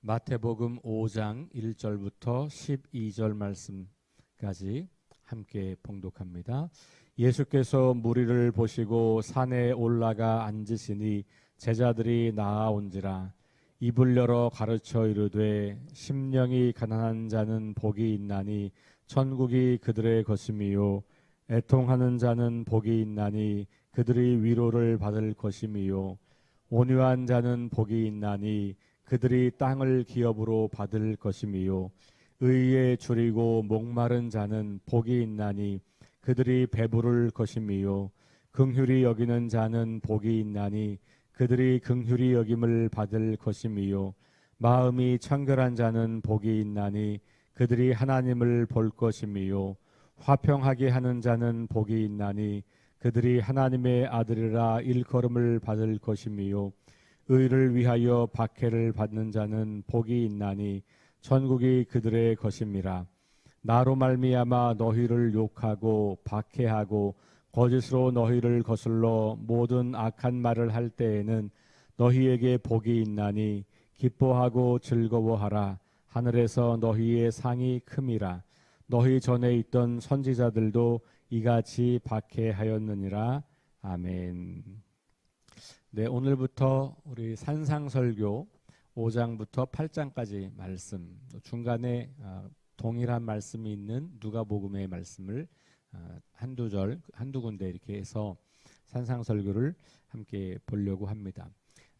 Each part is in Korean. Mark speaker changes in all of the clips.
Speaker 1: 마태복음 5장 1절부터 12절 말씀까지 함께 봉독합니다. 예수께서 무리를 보시고 산에 올라가 앉으시니 제자들이 나아온지라. 입을 열어 가르쳐 이르되 심령이 가난한 자는 복이 있나니 천국이 그들의 것임이요 애통하는 자는 복이 있나니 그들이 위로를 받을 것임이요 온유한 자는 복이 있나니 그들이 땅을 기업으로 받을 것임이요 의에 줄이고 목마른 자는 복이 있나니 그들이 배부를 것임이요 긍휼히 여기는 자는 복이 있나니 그들이 긍휼히 여김을 받을 것임이요 마음이 청결한 자는 복이 있나니 그들이 하나님을 볼 것임이요 화평하게 하는 자는 복이 있나니 그들이 하나님의 아들이라 일컬음을 받을 것임이요 의를 위하여 박해를 받는 자는 복이 있나니 천국이 그들의 것임이라. 나로 말미암아 너희를 욕하고 박해하고 거짓으로 너희를 거슬러 모든 악한 말을 할 때에는 너희에게 복이 있나니 기뻐하고 즐거워하라. 하늘에서 너희의 상이 큼이라. 너희 전에 있던 선지자들도 이같이 박해하였느니라. 아멘. 네, 오늘부터 우리 산상설교 5장부터 8장까지 말씀, 중간에 동일한 말씀이 있는 누가복음의 말씀을 한두 군데 이렇게 해서 산상설교를 함께 보려고 합니다.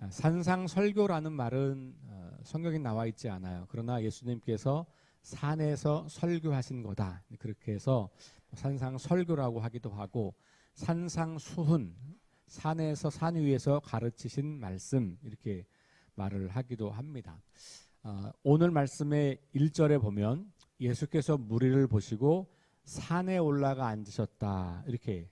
Speaker 1: 산상설교라는 말은 성경에 나와 있지 않아요. 그러나 예수님께서 산에서 설교하신 거다. 그렇게 해서 산상설교라고 하기도 하고 산상수훈, 산에서 산 위에서 가르치신 말씀 이렇게 말을 하기도 합니다. 오늘 말씀의 1절에 보면 예수께서 무리를 보시고 산에 올라가 앉으셨다. 이렇게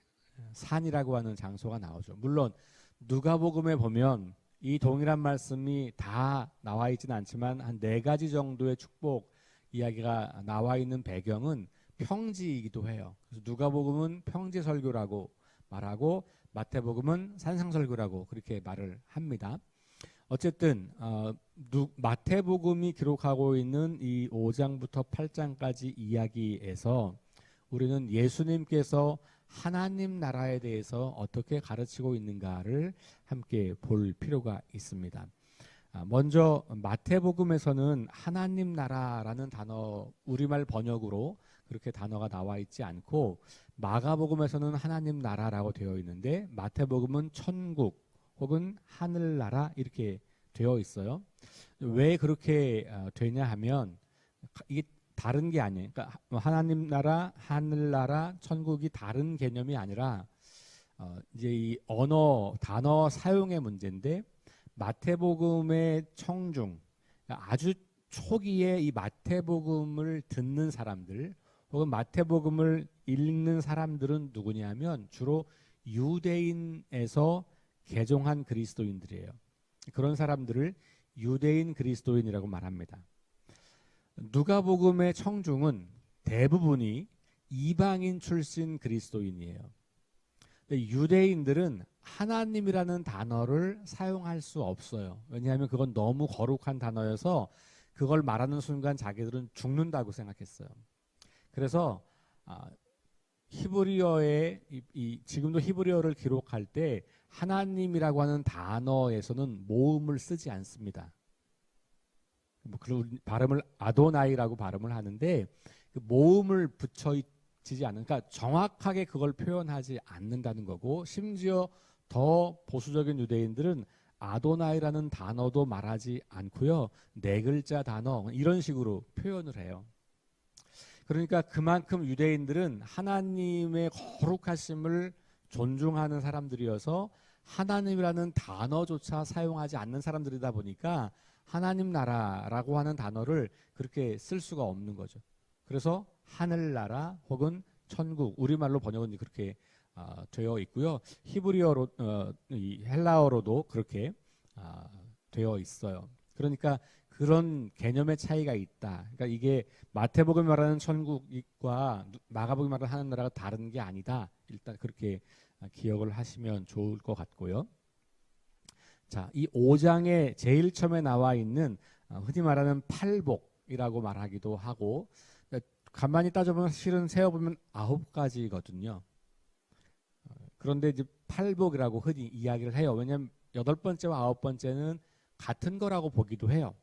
Speaker 1: 산이라고 하는 장소가 나오죠. 물론 누가복음에 보면 이 동일한 말씀이 다 나와 있지는 않지만 한 4가지 정도의 축복 이야기가 나와 있는 배경은 평지이기도 해요. 그래서 누가복음은 평지설교라고 말하고 마태복음은 산상설교라고 그렇게 말을 합니다. 어쨌든 마태복음이 기록하고 있는 이 5장부터 8장까지 이야기에서 우리는 예수님께서 하나님 나라에 대해서 어떻게 가르치고 있는가를 함께 볼 필요가 있습니다. 먼저 마태복음에서는 하나님 나라라는 단어 우리말 번역으로 그렇게 단어가 나와 있지 않고 마가복음에서는 하나님 나라라고 되어 있는데 마태복음은 천국 혹은 하늘나라 이렇게 되어 있어요. 왜 그렇게 되냐 하면 이게 다른 게 아니에요. 그러니까 하나님 나라, 하늘나라, 천국이 다른 개념이 아니라 이제 이 언어, 단어 사용의 문제인데 마태복음의 청중, 아주 초기에 이 마태복음을 듣는 사람들 혹은 마태복음을 읽는 사람들은 누구냐면 주로 유대인에서 개종한 그리스도인들이에요. 그런 사람들을 유대인 그리스도인이라고 말합니다. 누가복음의 청중은 대부분이 이방인 출신 그리스도인이에요. 근데 유대인들은 하나님이라는 단어를 사용할 수 없어요. 왜냐하면 그건 너무 거룩한 단어여서 그걸 말하는 순간 자기들은 죽는다고 생각했어요. 그래서 히브리어에 지금도 히브리어를 기록할 때 하나님이라고 하는 단어에서는 모음을 쓰지 않습니다. 발음을 아도나이라고 발음을 하는데 그 모음을 붙여지지 않는, 그러니까 정확하게 그걸 표현하지 않는다는 거고, 심지어 더 보수적인 유대인들은 아도나이라는 단어도 말하지 않고요, 4글자 단어 이런 식으로 표현을 해요. 그러니까 그만큼 유대인들은 하나님의 거룩하심을 존중하는 사람들이어서 하나님이라는 단어조차 사용하지 않는 사람들이다 보니까 하나님 나라라고 하는 단어를 그렇게 쓸 수가 없는 거죠. 그래서 하늘나라 혹은 천국, 우리말로 번역은 그렇게 되어 있고요. 히브리어로, 이 헬라어로도 그렇게 되어 있어요. 그러니까 그런 개념의 차이가 있다. 그러니까 이게 마태복음이 말하는 천국과 마가복음이 말하는 하늘나라가 다른 게 아니다. 일단 그렇게 기억을 하시면 좋을 것 같고요. 자, 이 5장에 제일 처음에 나와 있는 흔히 말하는 팔복이라고 말하기도 하고, 간만히 따져보면 실은 세어보면 9가지거든요. 그런데 이제 팔복이라고 흔히 이야기를 해요. 왜냐하면 8번째와 9번째는 같은 거라고 보기도 해요.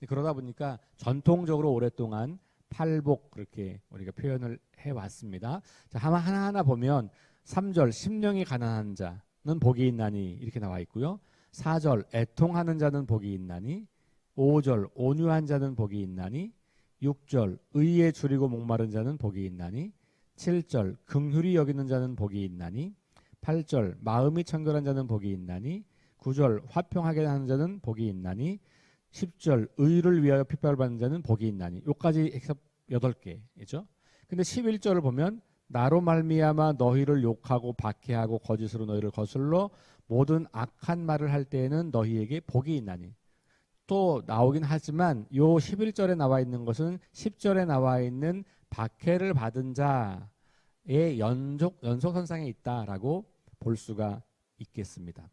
Speaker 1: 그러다 보니까 전통적으로 오랫동안 팔복 그렇게 우리가 표현을 해왔습니다. 자, 하나하나 보면 3절 심령이 가난한 자는 복이 있나니 이렇게 나와 있고요. 4절 애통하는 자는 복이 있나니, 5절 온유한 자는 복이 있나니, 6절 의에 줄이고 목마른 자는 복이 있나니, 7절 긍휼히 여기는 자는 복이 있나니, 8절 마음이 청결한 자는 복이 있나니, 9절 화평하게 하는 자는 복이 있나니, 10절 의를 위하여 핍박을 받는 자는 복이 있나니. 요까지 해서 8개죠. 근데 11절을 보면 나로 말미암아 너희를 욕하고 박해하고 거짓으로 너희를 거슬러 모든 악한 말을 할 때에는 너희에게 복이 있나니. 또 나오긴 하지만 요 11절에 나와 있는 것은 10절에 나와 있는 박해를 받은 자의 연속선상에 있다라고 볼 수가 있겠습니다.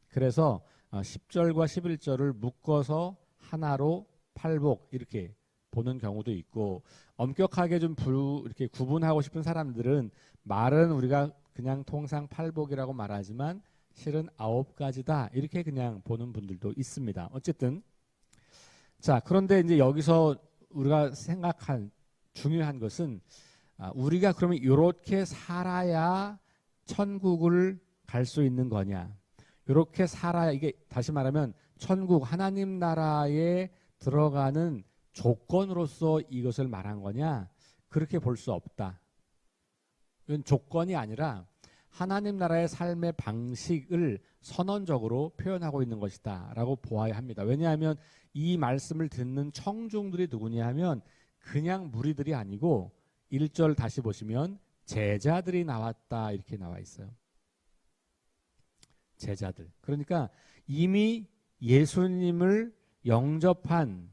Speaker 1: 그래서 10절과 11절을 묶어서 하나로 팔복 이렇게 보는 경우도 있고, 엄격하게 좀 이렇게 구분하고 싶은 사람들은 말은 우리가 그냥 통상 팔복이라고 말하지만 실은 9가지다 이렇게 그냥 보는 분들도 있습니다. 어쨌든 자, 그런데 이제 여기서 우리가 생각한 중요한 것은 우리가 그러면 이렇게 살아야 천국을 갈 수 있는 거냐, 이렇게 살아야, 이게 다시 말하면 천국 하나님 나라에 들어가는 조건으로서 이것을 말한 거냐, 그렇게 볼 수 없다. 이건 조건이 아니라 하나님 나라의 삶의 방식을 선언적으로 표현하고 있는 것이다 라고 보아야 합니다. 왜냐하면 이 말씀을 듣는 청중들이 누구냐 하면 그냥 무리들이 아니고 1절 다시 보시면 제자들이 나왔다 이렇게 나와 있어요. 제자들. 그러니까 이미 예수님을 영접한,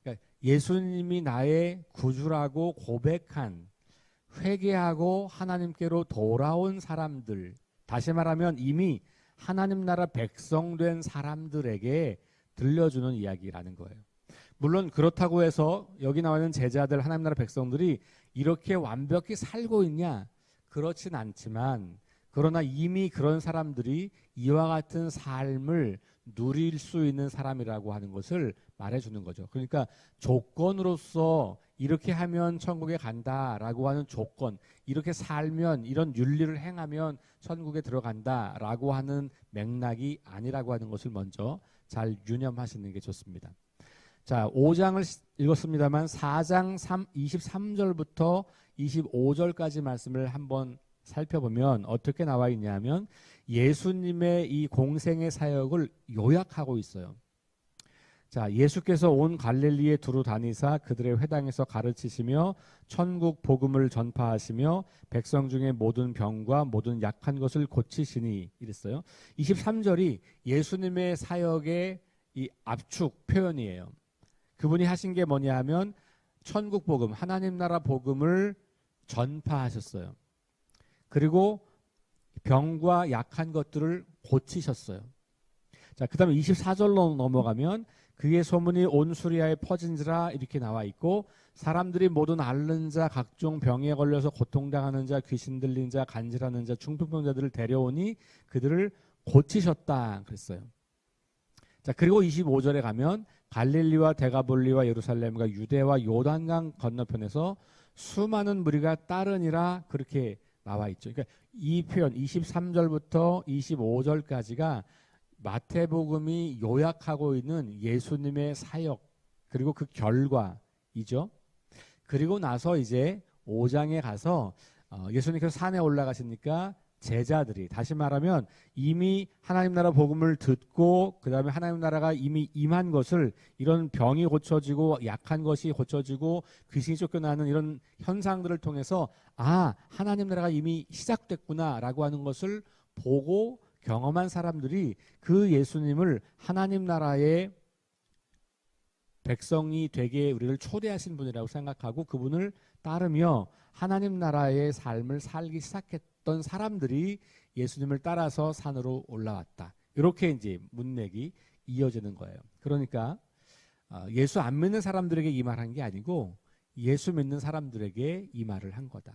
Speaker 1: 그러니까 예수님이 나의 구주라고 고백한, 회개하고 하나님께로 돌아온 사람들, 다시 말하면 이미 하나님 나라 백성된 사람들에게 들려주는 이야기라는 거예요. 물론 그렇다고 해서 여기 나와 있는 제자들, 하나님 나라 백성들이 이렇게 완벽히 살고 있냐? 그렇진 않지만, 그러나 이미 그런 사람들이 이와 같은 삶을 누릴 수 있는 사람이라고 하는 것을 말해주는 거죠. 그러니까 조건으로서 이렇게 하면 천국에 간다라고 하는 조건, 이렇게 살면, 이런 윤리를 행하면 천국에 들어간다라고 하는 맥락이 아니라고 하는 것을 먼저 잘 유념하시는 게 좋습니다. 자, 5장을 읽었습니다만 4장 23절부터 25절까지 말씀을 한번 살펴보면 어떻게 나와 있냐면 예수님의 이 공생의 사역을 요약하고 있어요. 자, 예수께서 온 갈릴리에 두루 다니사 그들의 회당에서 가르치시며 천국 복음을 전파하시며 백성 중에 모든 병과 모든 약한 것을 고치시니 이랬어요. 23절이 예수님의 사역의 이 압축 표현이에요. 그분이 하신 게 뭐냐 하면 천국 복음, 하나님 나라 복음을 전파하셨어요. 그리고 병과 약한 것들을 고치셨어요. 자, 그 다음에 24절로 넘어가면 그의 소문이 온 수리아에 퍼진지라 이렇게 나와 있고, 사람들이 모든 앓는 자, 각종 병에 걸려서 고통당하는 자, 귀신 들린 자, 간질하는 자, 중풍병자들을 데려오니 그들을 고치셨다 그랬어요. 자, 그리고 25절에 가면 갈릴리와 데가볼리와 예루살렘과 유대와 요단강 건너편에서 수많은 무리가 따르니라 그렇게 나와 있죠. 그러니까 이 표현 23절부터 25절까지가 마태복음이 요약하고 있는 예수님의 사역, 그리고 그 결과이죠. 그리고 나서 이제 5장에 가서 예수님께서 산에 올라가시니까 제자들이, 다시 말하면 이미 하나님 나라 복음을 듣고 그 다음에 하나님 나라가 이미 임한 것을, 이런 병이 고쳐지고 약한 것이 고쳐지고 귀신이 쫓겨나는 이런 현상들을 통해서 하나님 나라가 이미 시작됐구나 라고 하는 것을 보고 경험한 사람들이 그 예수님을 하나님 나라의 백성이 되게 우리를 초대하신 분이라고 생각하고 그분을 따르며 하나님 나라의 삶을 살기 시작했던 사람들이 예수님을 따라서 산으로 올라왔다. 이렇게 이제 문맥이 이어지는 거예요. 그러니까 예수 안 믿는 사람들에게 이 말한 게 아니고 예수 믿는 사람들에게 이 말을 한 거다.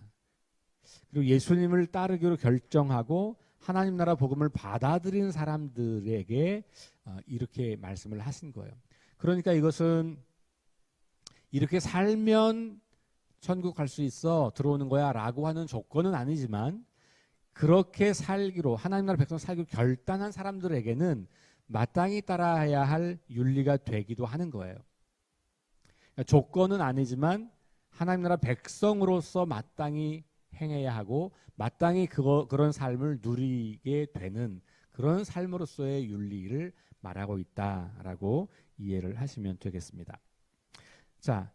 Speaker 1: 그리고 예수님을 따르기로 결정하고 하나님 나라 복음을 받아들인 사람들에게 이렇게 말씀을 하신 거예요. 그러니까 이것은 이렇게 살면 천국 갈 수 있어 들어오는 거야 라고 하는 조건은 아니지만 그렇게 살기로 하나님 나라 백성 살기로 결단한 사람들에게는 마땅히 따라야 할 윤리가 되기도 하는 거예요. 그러니까 조건은 아니지만 하나님 나라 백성으로서 마땅히 행해야 하고 마땅히 그런 삶을 누리게 되는 그런 삶으로서의 윤리를 말하고 있다라고 이해를 하시면 되겠습니다. 자,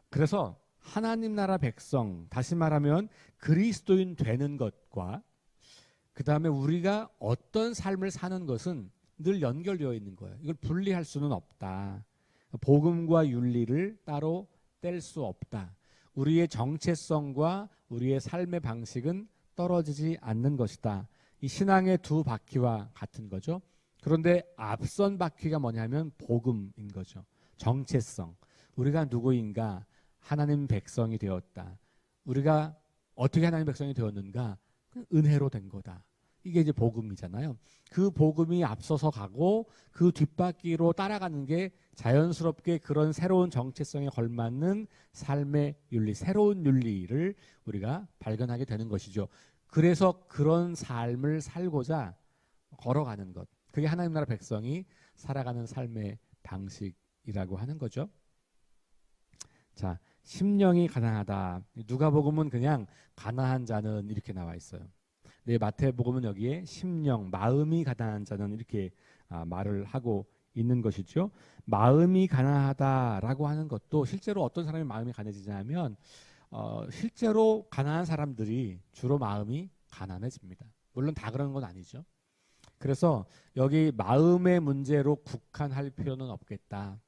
Speaker 1: 그래서 하나님 나라 백성, 다시 말하면 그리스도인 되는 것과 그 다음에 우리가 어떤 삶을 사는 것은 늘 연결되어 있는 거예요. 이걸 분리할 수는 없다. 복음과 윤리를 따로 뗄 수 없다. 우리의 정체성과 우리의 삶의 방식은 떨어지지 않는 것이다. 이 신앙의 두 바퀴와 같은 거죠. 그런데 앞선 바퀴가 뭐냐면 복음인 거죠. 정체성. 우리가 누구인가? 하나님 백성이 되었다. 우리가 어떻게 하나님 백성이 되었는가? 은혜로 된 거다. 이게 이제 복음이잖아요. 그 복음이 앞서서 가고 그 뒷바퀴로 따라가는 게 자연스럽게 그런 새로운 정체성에 걸맞는 삶의 윤리, 새로운 윤리를 우리가 발견하게 되는 것이죠. 그래서 그런 삶을 살고자 걸어가는 것. 그게 하나님 나라 백성이 살아가는 삶의 방식이라고 하는 거죠. 자, 심령이 가난하다. 누가복음은 그냥 가난한 자는 이렇게 나와 있어요. 네, 마태복음은 여기에 심령, 마음이 가난한 자는 이렇게 말을 하고 있는 것이죠. 마음이 가난하다라고 하는 것도 실제로 어떤 사람이 마음이 가난해지냐면 실제로 가난한 사람들이 주로 마음이 가난해집니다. 물론 다 그런 건 아니죠. 그래서 여기 마음의 문제로 국한할 필요는 없겠다.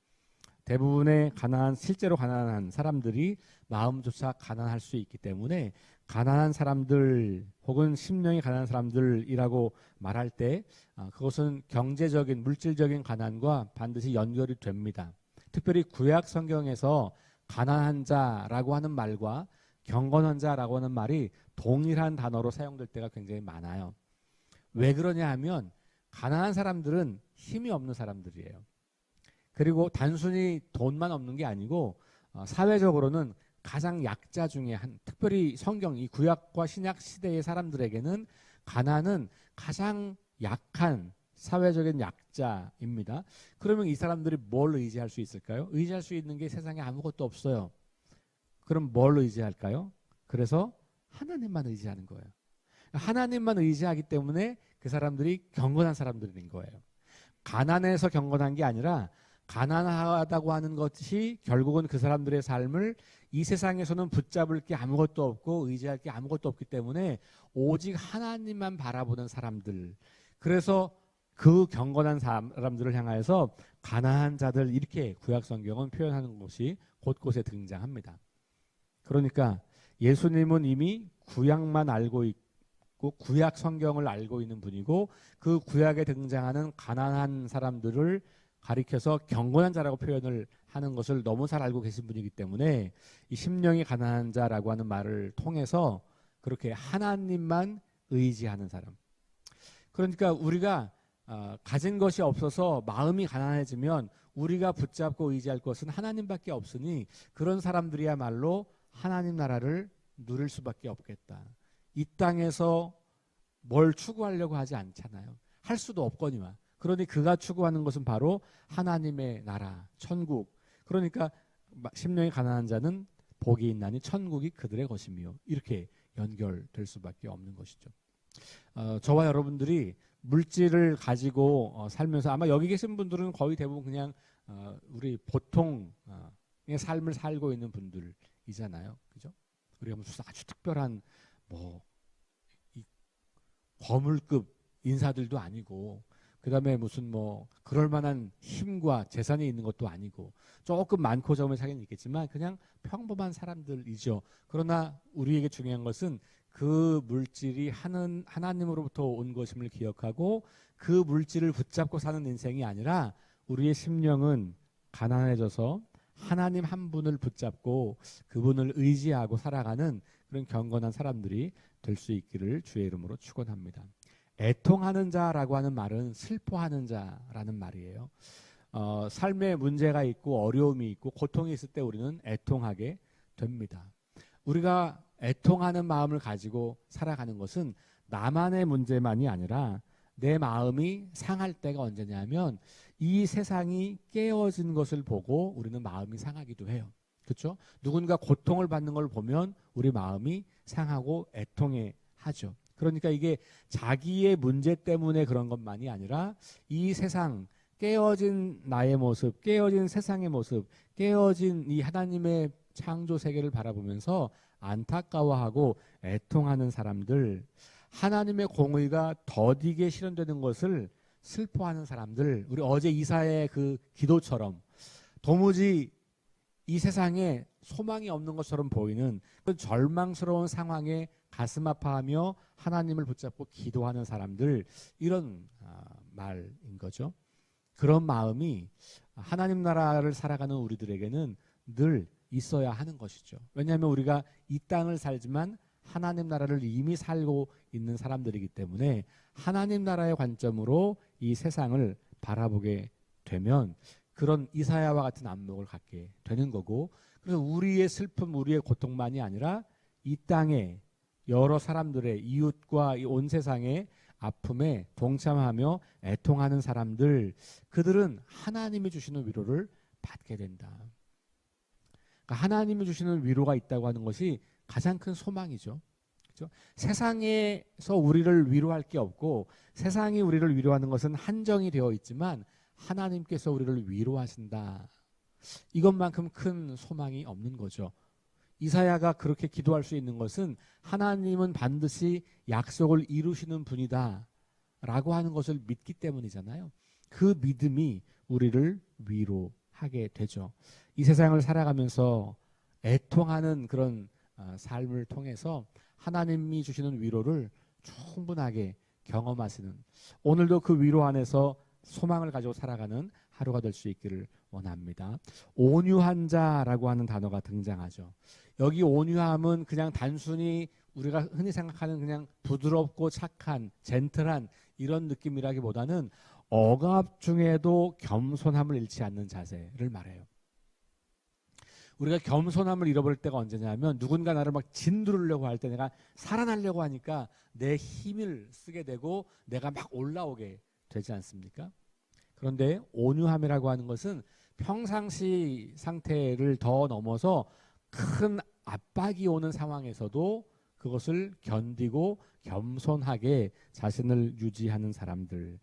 Speaker 1: 대부분의 실제로 가난한 사람들이 마음조차 가난할 수 있기 때문에 가난한 사람들 혹은 심령이 가난한 사람들이라고 말할 때 그것은 경제적인 물질적인 가난과 반드시 연결이 됩니다. 특별히 구약 성경에서 가난한 자라고 하는 말과 경건한 자라고 하는 말이 동일한 단어로 사용될 때가 굉장히 많아요. 왜 그러냐 하면 가난한 사람들은 힘이 없는 사람들이에요. 그리고 단순히 돈만 없는 게 아니고 사회적으로는 가장 약자 중에 특별히 성경 이 구약과 신약 시대의 사람들에게는 가난은 가장 약한 사회적인 약자입니다. 그러면 이 사람들이 뭘 의지할 수 있을까요? 의지할 수 있는 게 세상에 아무것도 없어요. 그럼 뭘 의지할까요? 그래서 하나님만 의지하는 거예요. 하나님만 의지하기 때문에 그 사람들이 경건한 사람들인 거예요. 가난해서 경건한 게 아니라 가난하다고 하는 것이 결국은 그 사람들의 삶을 이 세상에서는 붙잡을 게 아무것도 없고 의지할 게 아무것도 없기 때문에 오직 하나님만 바라보는 사람들. 그래서 그 경건한 사람들을 향하여서 가난한 자들 이렇게 구약 성경은 표현하는 것이 곳곳에 등장합니다. 그러니까 예수님은 이미 구약만 알고 있고 구약 성경을 알고 있는 분이고 그 구약에 등장하는 가난한 사람들을 가리켜서 경건한 자라고 표현을 하는 것을 너무 잘 알고 계신 분이기 때문에 이 심령이 가난한 자라고 하는 말을 통해서 그렇게 하나님만 의지하는 사람. 그러니까 우리가 가진 것이 없어서 마음이 가난해지면 우리가 붙잡고 의지할 것은 하나님밖에 없으니 그런 사람들이야말로 하나님 나라를 누릴 수밖에 없겠다. 이 땅에서 뭘 추구하려고 하지 않잖아요. 할 수도 없거니와. 그러니 그가 추구하는 것은 바로 하나님의 나라, 천국. 그러니까 심령이 가난한 자는 복이 있나니 천국이 그들의 것이며 이렇게 연결될 수밖에 없는 것이죠. 저와 여러분들이 물질을 가지고 살면서 아마 여기 계신 분들은 거의 대부분 그냥 우리 보통의 삶을 살고 있는 분들이잖아요. 그죠? 우리가 무슨 아주 특별한 이 거물급 인사들도 아니고 그다음에 무슨 그럴 만한 힘과 재산이 있는 것도 아니고 조금 많고 적음의 차이는 있겠지만 그냥 평범한 사람들이죠. 그러나 우리에게 중요한 것은 그 물질이 하나님으로부터 온 것임을 기억하고 그 물질을 붙잡고 사는 인생이 아니라 우리의 심령은 가난해져서 하나님 한 분을 붙잡고 그분을 의지하고 살아가는 그런 경건한 사람들이 될 수 있기를 주의 이름으로 축원합니다. 애통하는 자라고 하는 말은 슬퍼하는 자라는 말이에요. 삶에 문제가 있고 어려움이 있고 고통이 있을 때 우리는 애통하게 됩니다. 우리가 애통하는 마음을 가지고 살아가는 것은 나만의 문제만이 아니라 내 마음이 상할 때가 언제냐면 이 세상이 깨어진 것을 보고 우리는 마음이 상하기도 해요. 그렇죠? 누군가 고통을 받는 걸 보면 우리 마음이 상하고 애통해 하죠. 그러니까 이게 자기의 문제 때문에 그런 것만이 아니라 이 세상 깨어진 나의 모습, 깨어진 세상의 모습, 깨어진 이 하나님의 창조 세계를 바라보면서 안타까워하고 애통하는 사람들, 하나님의 공의가 더디게 실현되는 것을 슬퍼하는 사람들, 우리 어제 이사의 그 기도처럼 도무지 이 세상에 소망이 없는 것처럼 보이는 그 절망스러운 상황에 가슴 아파하며 하나님을 붙잡고 기도하는 사람들, 이런 말인 거죠. 그런 마음이 하나님 나라를 살아가는 우리들에게는 늘 있어야 하는 것이죠. 왜냐하면 우리가 이 땅을 살지만 하나님 나라를 이미 살고 있는 사람들이기 때문에 하나님 나라의 관점으로 이 세상을 바라보게 되면 그런 이사야와 같은 안목을 갖게 되는 거고, 그래서 우리의 슬픔, 우리의 고통만이 아니라 이 땅에 여러 사람들의 이웃과 이 온 세상의 아픔에 동참하며 애통하는 사람들, 그들은 하나님이 주시는 위로를 받게 된다. 그러니까 하나님이 주시는 위로가 있다고 하는 것이 가장 큰 소망이죠. 그렇죠? 세상에서 우리를 위로할 게 없고 세상이 우리를 위로하는 것은 한정이 되어 있지만 하나님께서 우리를 위로하신다. 이것만큼 큰 소망이 없는 거죠. 이사야가 그렇게 기도할 수 있는 것은 하나님은 반드시 약속을 이루시는 분이다 라고 하는 것을 믿기 때문이잖아요. 그 믿음이 우리를 위로하게 되죠. 이 세상을 살아가면서 애통하는 그런 삶을 통해서 하나님이 주시는 위로를 충분하게 경험하시는, 오늘도 그 위로 안에서 소망을 가지고 살아가는 하루가 될 수 있기를 원합니다. 온유한 자라고 하는 단어가 등장하죠. 여기 온유함은 그냥 단순히 우리가 흔히 생각하는 그냥 부드럽고 착한, 젠틀한 이런 느낌이라기보다는 억압 중에도 겸손함을 잃지 않는 자세를 말해요. 우리가 겸손함을 잃어버릴 때가 언제냐면 누군가 나를 막 짓누르려고 할 때 내가 살아나려고 하니까 내 힘을 쓰게 되고 내가 막 올라오게 되지 않습니까? 그런데 온유함이라고 하는 것은 평상시 상태를 더 넘어서 큰 압박이 오는 상황에서도 그것을 견디고 겸손하게 자신을 유지하는 사람들,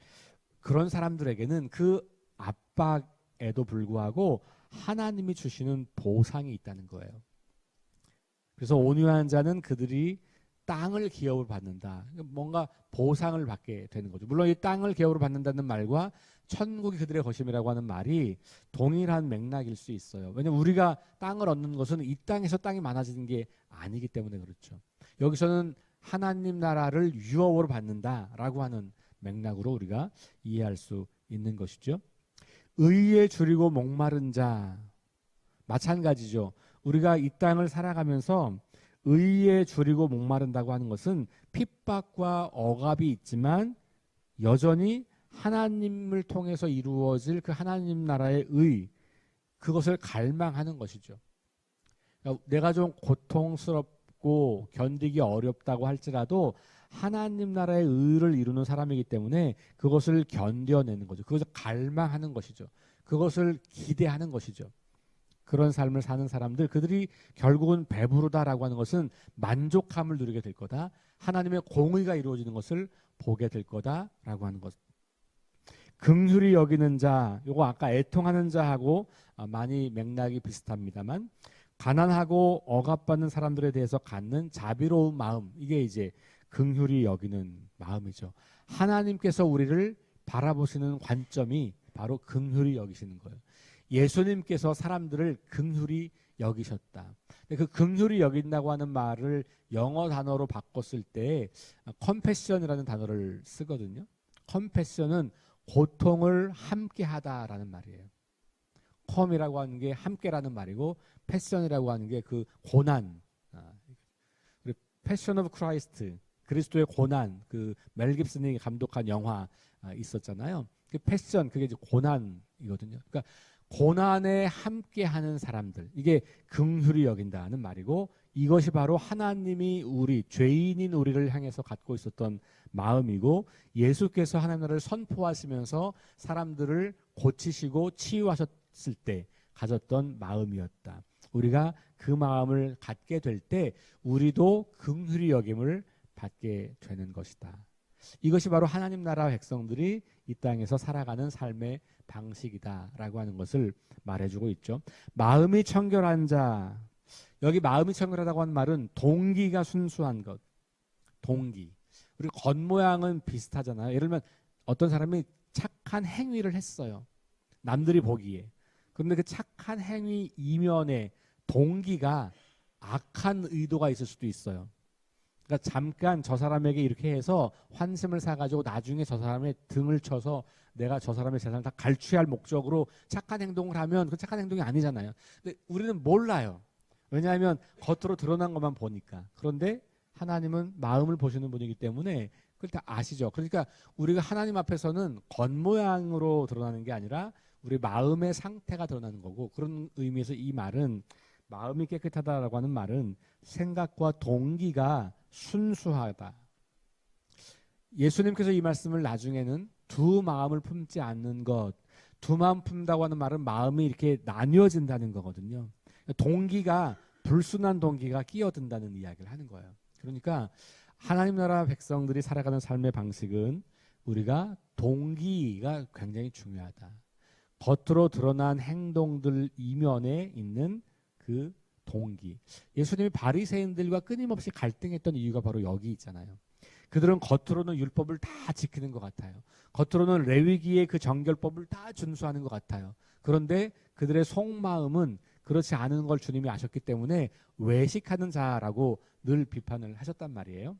Speaker 1: 그런 사람들에게는 그 압박에도 불구하고 하나님이 주시는 보상이 있다는 거예요. 그래서 온유한 자는 그들이 땅을 기업으로 받는다. 뭔가 보상을 받게 되는 거죠. 물론 이 땅을 기업으로 받는다는 말과 천국이 그들의 것임이라고 하는 말이 동일한 맥락일 수 있어요. 왜냐하면 우리가 땅을 얻는 것은 이 땅에서 땅이 많아지는 게 아니기 때문에 그렇죠. 여기서는 하나님 나라를 유업으로 받는다라고 하는 맥락으로 우리가 이해할 수 있는 것이죠. 의에 줄이고 목마른 자, 마찬가지죠. 우리가 이 땅을 살아가면서 의에 줄이고 목마른다고 하는 것은 핍박과 억압이 있지만 여전히 하나님을 통해서 이루어질 그 하나님 나라의 의, 그것을 갈망하는 것이죠. 그러니까 내가 좀 고통스럽고 견디기 어렵다고 할지라도 하나님 나라의 의를 이루는 사람이기 때문에 그것을 견뎌내는 거죠. 그것을 갈망하는 것이죠. 그것을 기대하는 것이죠. 그런 삶을 사는 사람들, 그들이 결국은 배부르다라고 하는 것은 만족함을 누리게 될 거다. 하나님의 공의가 이루어지는 것을 보게 될 거다라고 하는 것. 긍휼히 여기는 자, 요거 아까 애통하는 자하고 많이 맥락이 비슷합니다만, 가난하고 억압받는 사람들에 대해서 갖는 자비로운 마음, 이게 이제 긍휼히 여기는 마음이죠. 하나님께서 우리를 바라보시는 관점이 바로 긍휼히 여기시는 거예요. 예수님께서 사람들을 긍휼히 여기셨다. 그 긍휼히 여긴다고 하는 말을 영어 단어로 바꿨을 때 컴패션이라는 단어를 쓰거든요. 컴패션은 고통을 함께 하다라는 말이에요. 컴이라고 하는 게 함께라는 말이고 패션이라고 하는 게 그 고난. 패션 오브 크라이스트, 그리스도의 고난, 그 멜 깁슨이 감독한 영화 있었잖아요. 그 패션, 그게 이제 고난이거든요. 그러니까 고난에 함께하는 사람들, 이게 긍휼히 여긴다는 말이고, 이것이 바로 하나님이 죄인인 우리를 향해서 갖고 있었던 마음이고, 예수께서 하나님 나라를 선포하시면서 사람들을 고치시고 치유하셨을 때 가졌던 마음이었다. 우리가 그 마음을 갖게 될 때 우리도 긍휼히 여김을 받게 되는 것이다. 이것이 바로 하나님 나라 백성들이 이 땅에서 살아가는 삶의 방식이다라고 하는 것을 말해주고 있죠. 마음이 청결한 자, 여기 마음이 청결하다고 하는 말은 동기가 순수한 것, 동기. 우리 겉모양은 비슷하잖아요. 예를 들면 어떤 사람이 착한 행위를 했어요. 남들이 보기에. 그런데 그 착한 행위 이면에 동기가 악한 의도가 있을 수도 있어요. 그러니까 잠깐 저 사람에게 이렇게 해서 환심을 사가지고 나중에 저 사람의 등을 쳐서 내가 저 사람의 재산을 다 갈취할 목적으로 착한 행동을 하면 그 착한 행동이 아니잖아요. 근데 우리는 몰라요. 왜냐하면 겉으로 드러난 것만 보니까. 그런데 하나님은 마음을 보시는 분이기 때문에 그걸 다 아시죠. 그러니까 우리가 하나님 앞에서는 겉모양으로 드러나는 게 아니라 우리 마음의 상태가 드러나는 거고, 그런 의미에서 이 말은, 마음이 깨끗하다라고 하는 말은 생각과 동기가 순수하다. 예수님께서 이 말씀을 나중에는 두 마음을 품지 않는 것, 두 마음 품다고 하는 말은 마음이 이렇게 나뉘어진다는 거거든요. 동기가, 불순한 동기가 끼어든다는 이야기를 하는 거예요. 그러니까 하나님 나라 백성들이 살아가는 삶의 방식은 우리가 동기가 굉장히 중요하다. 겉으로 드러난 행동들 이면에 있는 그 동기. 예수님이 바리새인들과 끊임없이 갈등했던 이유가 바로 여기 있잖아요. 그들은 겉으로는 율법을 다 지키는 것 같아요. 겉으로는 레위기의 그 정결법을 다 준수하는 것 같아요. 그런데 그들의 속마음은 그렇지 않은 걸 주님이 아셨기 때문에 외식하는 자라고 늘 비판을 하셨단 말이에요.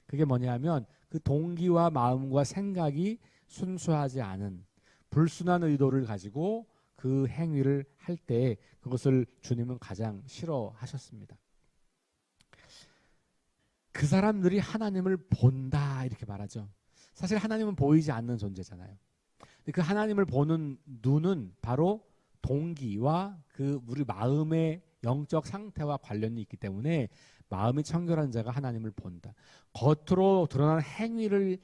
Speaker 1: 그게 뭐냐면 그 동기와 마음과 생각이 순수하지 않은 불순한 의도를 가지고 그 행위를 할 때 그것을 주님은 가장 싫어하셨습니다. 그 사람들이 하나님을 본다 이렇게 말하죠. 사실 하나님은 보이지 않는 존재잖아요. 그 하나님을 보는 눈은 바로 동기와 그 우리 마음의 영적 상태와 관련이 있기 때문에 마음이 청결한 자가 하나님을 본다. 겉으로 드러나는 행위를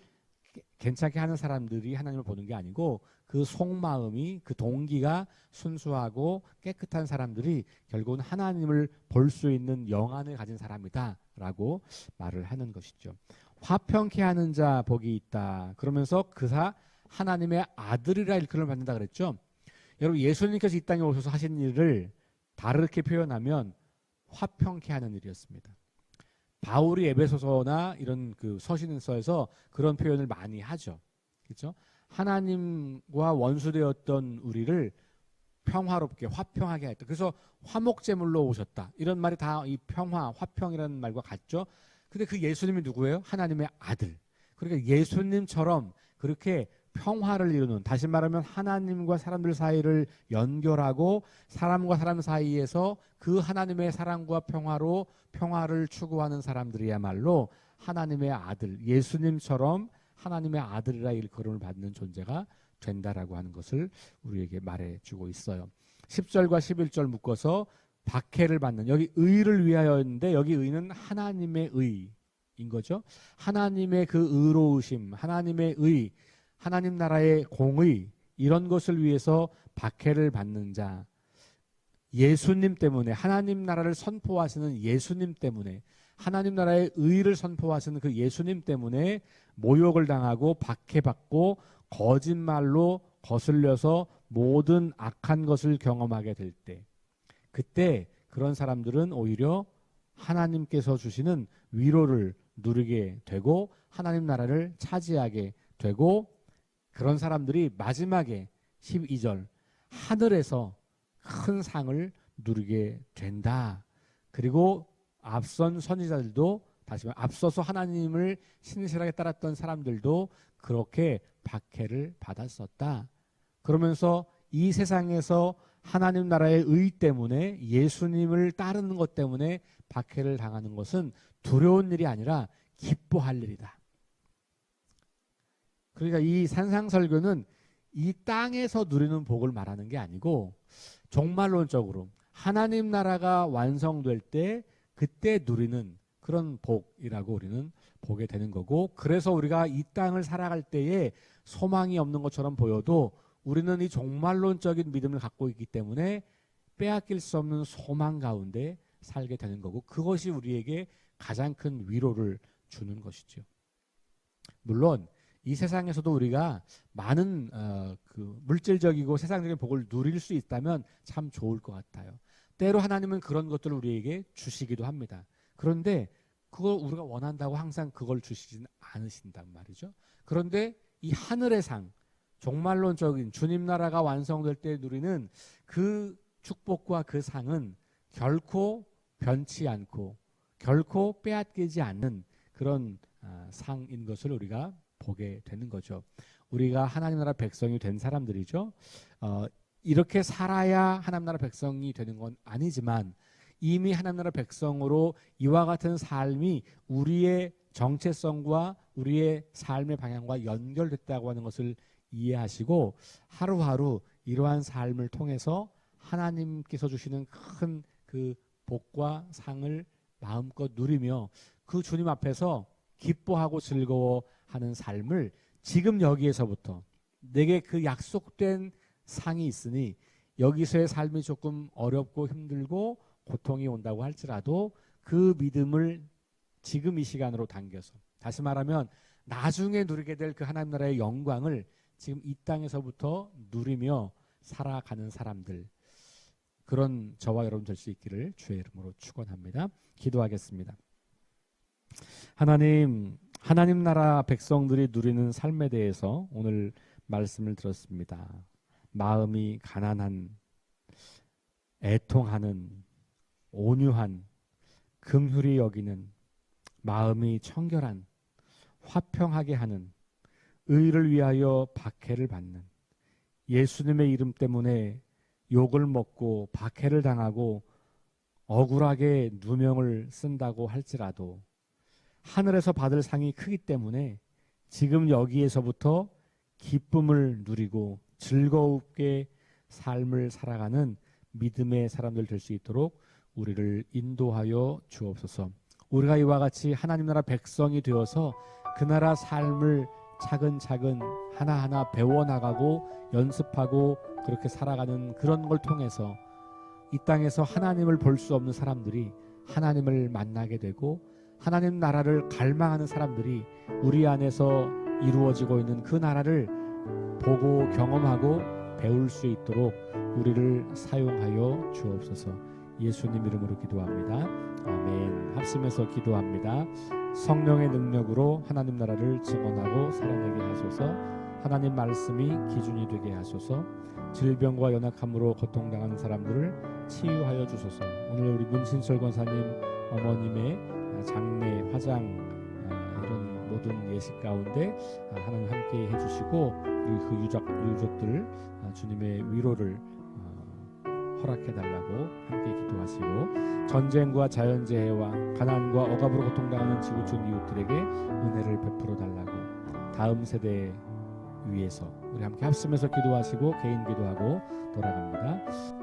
Speaker 1: 괜찮게 하는 사람들이 하나님을 보는 게 아니고 그 속마음이, 그 동기가 순수하고 깨끗한 사람들이 결국은 하나님을 볼 수 있는 영안을 가진 사람이다라고 말을 하는 것이죠. 화평케 하는 자 복이 있다. 그러면서 그사 하나님의 아들이라 일컬음을 받는다 그랬죠. 여러분, 예수님께서 이 땅에 오셔서 하신 일을 다르게 표현하면 화평케 하는 일이었습니다. 바울이 에베소서나 이런 그 서신서에서 그런 표현을 많이 하죠. 그렇죠? 하나님과 원수되었던 우리를 평화롭게 화평하게 했다. 그래서 화목제물로 오셨다. 이런 말이 다 이 평화, 화평이라는 말과 같죠. 근데 그 예수님이 누구예요? 하나님의 아들. 그러니까 예수님처럼 그렇게 평화를 이루는, 다시 말하면 하나님과 사람들 사이를 연결하고 사람과 사람 사이에서 그 하나님의 사랑과 평화로 평화를 추구하는 사람들이야말로 하나님의 아들, 예수님처럼 하나님의 아들이라 일컬음을 받는 존재가 된다라고 하는 것을 우리에게 말해주고 있어요. 10절과 11절 묶어서 박해를 받는, 여기 의를 위하여인데 여기 의는 하나님의 의인 거죠. 하나님의 그 의로우심, 하나님의 의, 하나님 나라의 공의, 이런 것을 위해서 박해를 받는 자, 예수님 때문에, 하나님 나라를 선포하시는 예수님 때문에, 하나님 나라의 의를 선포하시는 그 예수님 때문에 모욕을 당하고 박해받고 거짓말로 거슬려서 모든 악한 것을 경험하게 될 때, 그때 그런 사람들은 오히려 하나님께서 주시는 위로를 누리게 되고 하나님 나라를 차지하게 되고, 그런 사람들이 마지막에 12절 하늘에서 큰 상을 누리게 된다. 그리고 앞선 선지자들도, 다시 말해 앞서서 하나님을 신실하게 따랐던 사람들도 그렇게 박해를 받았었다. 그러면서 이 세상에서 하나님 나라의 의 때문에 예수님을 따르는 것 때문에 박해를 당하는 것은 두려운 일이 아니라 기뻐할 일이다. 그러니까 이 산상설교는 이 땅에서 누리는 복을 말하는 게 아니고 종말론적으로 하나님 나라가 완성될 때 그때 누리는 그런 복이라고 우리는 보게 되는 거고, 그래서 우리가 이 땅을 살아갈 때에 소망이 없는 것처럼 보여도 우리는 이 종말론적인 믿음을 갖고 있기 때문에 빼앗길 수 없는 소망 가운데 살게 되는 거고, 그것이 우리에게 가장 큰 위로를 주는 것이죠. 물론 이 세상에서도 우리가 많은 그 물질적이고 세상적인 복을 누릴 수 있다면 참 좋을 것 같아요. 때로 하나님은 그런 것들을 우리에게 주시기도 합니다. 그런데 그걸 우리가 원한다고 항상 그걸 주시지는 않으신단 말이죠. 그런데 이 하늘의 상, 종말론적인 주님 나라가 완성될 때 누리는 그 축복과 그 상은 결코 변치 않고 결코 빼앗기지 않는 그런 상인 것을 우리가 보게 되는 거죠. 우리가 하나님 나라 백성이 된 사람들이죠. 이렇게 살아야 하나님 나라 백성이 되는 건 아니지만 이미 하나님 나라 백성으로 이와 같은 삶이 우리의 정체성과 우리의 삶의 방향과 연결됐다고 하는 것을 이해하시고 하루하루 이러한 삶을 통해서 하나님께서 주시는 큰 그 복과 상을 마음껏 누리며 그 주님 앞에서 기뻐하고 즐거워하는 삶을 지금 여기에서부터 내게 그 약속된 상이 있으니 여기서의 삶이 조금 어렵고 힘들고 고통이 온다고 할지라도 그 믿음을 지금 이 시간으로 당겨서, 다시 말하면 나중에 누리게 될 그 하나님 나라의 영광을 지금 이 땅에서부터 누리며 살아가는 사람들, 그런 저와 여러분 될 수 있기를 주의 이름으로 축원합니다. 기도하겠습니다. 하나님 나라 백성들이 누리는 삶에 대해서 오늘 말씀을 들었습니다. 마음이 가난한, 애통하는, 온유한, 긍휼히 여기는, 마음이 청결한, 화평하게 하는, 의를 위하여 박해를 받는, 예수님의 이름 때문에 욕을 먹고 박해를 당하고 억울하게 누명을 쓴다고 할지라도 하늘에서 받을 상이 크기 때문에 지금 여기에서부터 기쁨을 누리고 즐겁게 삶을 살아가는 믿음의 사람들 될 수 있도록 우리를 인도하여 주옵소서. 우리가 이와 같이 하나님 나라 백성이 되어서 그 나라 삶을 차근차근 하나하나 배워나가고 연습하고 그렇게 살아가는 그런 걸 통해서 이 땅에서 하나님을 볼 수 없는 사람들이 하나님을 만나게 되고 하나님 나라를 갈망하는 사람들이 우리 안에서 이루어지고 있는 그 나라를 보고 경험하고 배울 수 있도록 우리를 사용하여 주옵소서. 예수님 이름으로 기도합니다. 아멘. 합심해서 기도합니다. 성령의 능력으로 하나님 나라를 증언하고 살아내게 하소서. 하나님 말씀이 기준이 되게 하소서. 질병과 연약함으로 고통당하는 사람들을 치유하여 주소서. 오늘 우리 문신설 권사님 어머님의 장례, 화장 이런 모든 예식 가운데 하나님 함께 해주시고 그리고 그 유족들 주님의 위로를 허락해달라고 함께 기도하시고, 전쟁과 자연재해와 가난과 억압으로 고통당하는 지구촌 이웃들에게 은혜를 베풀어 달라고 다음 세대 위해서 우리 함께 합심해서 기도하시고 개인 기도하고 돌아갑니다.